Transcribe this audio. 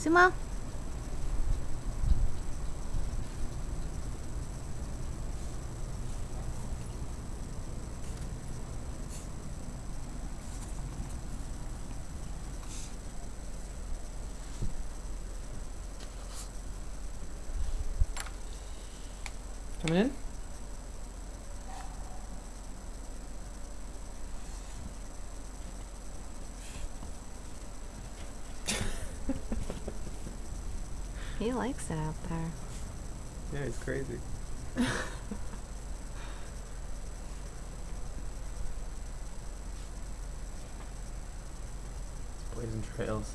Sumo? Come in. He likes it out there. Yeah, he's crazy. Blazing trails.